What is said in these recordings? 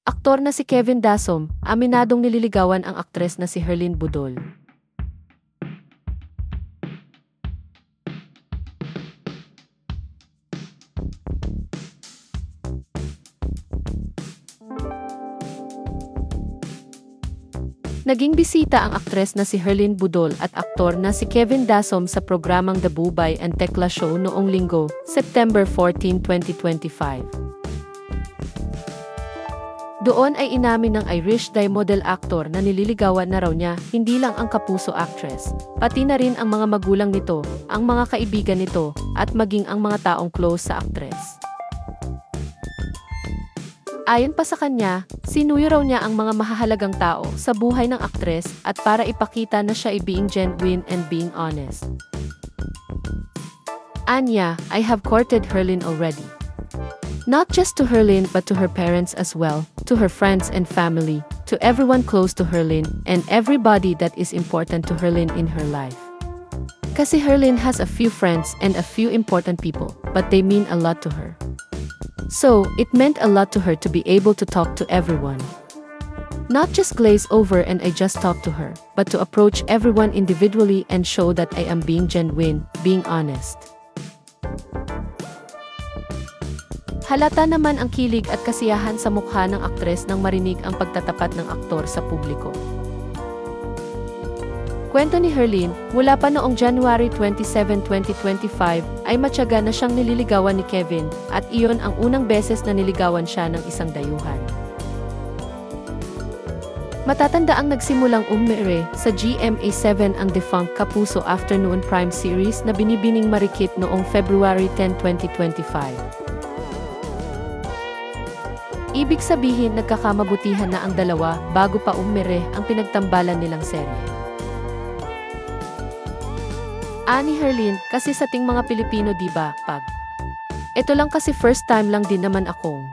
Aktor na si Kevin Dasom, aminadong nililigawan ang aktres na si Herlyn Budol. Naging bisita ang aktres na si Herlyn Budol at aktor na si Kevin Dasom sa programang The Bubay and Tekla Show noong Linggo, September 14, 2025. Doon ay inamin ng Irish Dye model actor na nililigawan na raw niya hindi lang ang kapuso actress, pati na rin ang mga magulang nito, ang mga kaibigan nito, at maging ang mga taong close sa aktres. Ayon pa sa kanya, sinuyo raw niya ang mga mahahalagang tao sa buhay ng aktres at para ipakita na siya ay being genuine and being honest. Anya, I have courted Herlyn already. Not just to Herlyn but to her parents as well, to her friends and family, to everyone close to Herlyn, and everybody that is important to Herlyn in her life. Kasi Herlyn has a few friends and a few important people, but they mean a lot to her. So, it meant a lot to her to be able to talk to everyone. Not just glaze over and I just talk to her, but to approach everyone individually and show that I am being genuine, being honest. Halata naman ang kilig at kasiyahan sa mukha ng aktres nang marinig ang pagtatapat ng aktor sa publiko. Kwento ni Herlyn, mula pa noong January 27, 2025, ay matyaga na siyang nililigawan ni Kevin, at iyon ang unang beses na niligawan siya ng isang dayuhan. Matatandaang nagsimulang umere sa GMA7 ang defunct Kapuso Afternoon Prime Series na Binibining Marikit noong February 10, 2025. Ibig sabihin nagkakamabutihan na ang dalawa bago pa umere ang pinagtambalan nilang serye. Ani Herlyn, kasi sa ting mga Pilipino diba, pag ito lang kasi first time lang din naman akong.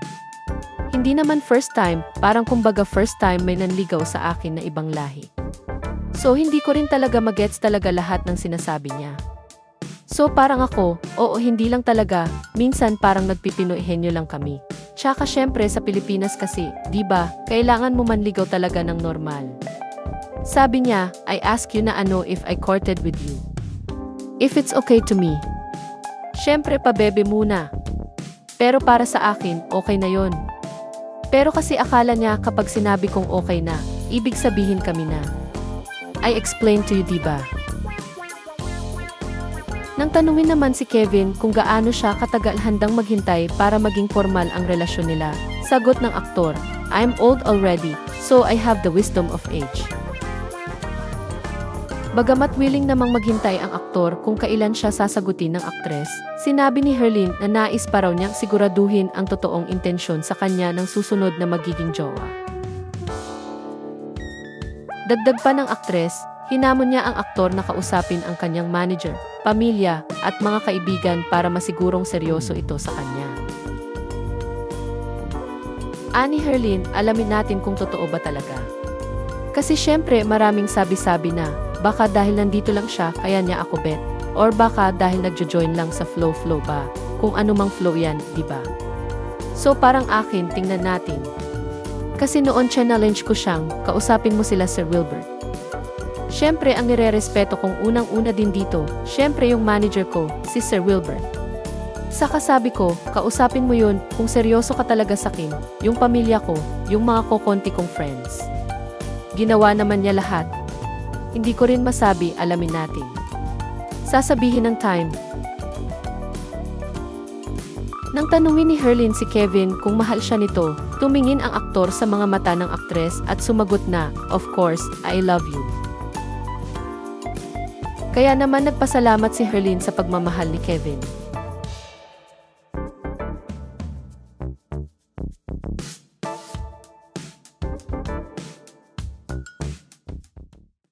Hindi naman first time, parang kumbaga first time may nanligaw sa akin na ibang lahi. So hindi ko rin talaga magets talaga lahat ng sinasabi niya. So parang ako, oo hindi lang talaga, minsan parang nagpipinoihenyo lang kami. Tsaka syempre sa Pilipinas kasi, diba, kailangan mo manligaw talaga ng normal. Sabi niya, I ask you na ano if I courted with you. If it's okay to me. Syempre pabebe muna. Pero para sa akin, okay na yon. Pero kasi akala niya kapag sinabi kong okay na, ibig sabihin kami na. I explained to you diba? Nang tanungin naman si Kevin kung gaano siya katagal handang maghintay para maging formal ang relasyon nila, sagot ng aktor, I'm old already, so I have the wisdom of age. Bagamat willing namang maghintay ang aktor kung kailan siya sasagutin ng aktres, sinabi ni Herlyn na nais pa raw niyang siguraduhin ang totoong intensyon sa kanya ng susunod na magiging jowa. Dagdag pa ng aktres, hinamon niya ang aktor na kausapin ang kanyang manager, pamilya, at mga kaibigan para masigurong seryoso ito sa kanya. Ani Herlyn, alamin natin kung totoo ba talaga. Kasi syempre maraming sabi-sabi na, baka dahil nandito lang siya kaya niya ako bet, or baka dahil nagjo-join lang sa flow ba, kung anumang flow yan, diba? So parang akin, tingnan natin. Kasi noon challenge ko siyang, kausapin mo sila Sir Wilbert. Syempre ang nire-respeto kong unang-una din dito, syempre yung manager ko, si Sir Wilbert. Saka sabi ko, kausapin mo yun kung seryoso ka talaga sa akin, yung pamilya ko, yung mga kokonti kong friends. Ginawa naman niya lahat. Hindi ko rin masabi, alamin natin. Sasabihin ng time. Nang tanungin ni Herlyn si Kevin kung mahal siya nito, tumingin ang aktor sa mga mata ng aktres at sumagot na, of course, I love you. Kaya naman nagpasalamat si Herlyn sa pagmamahal ni Kevin.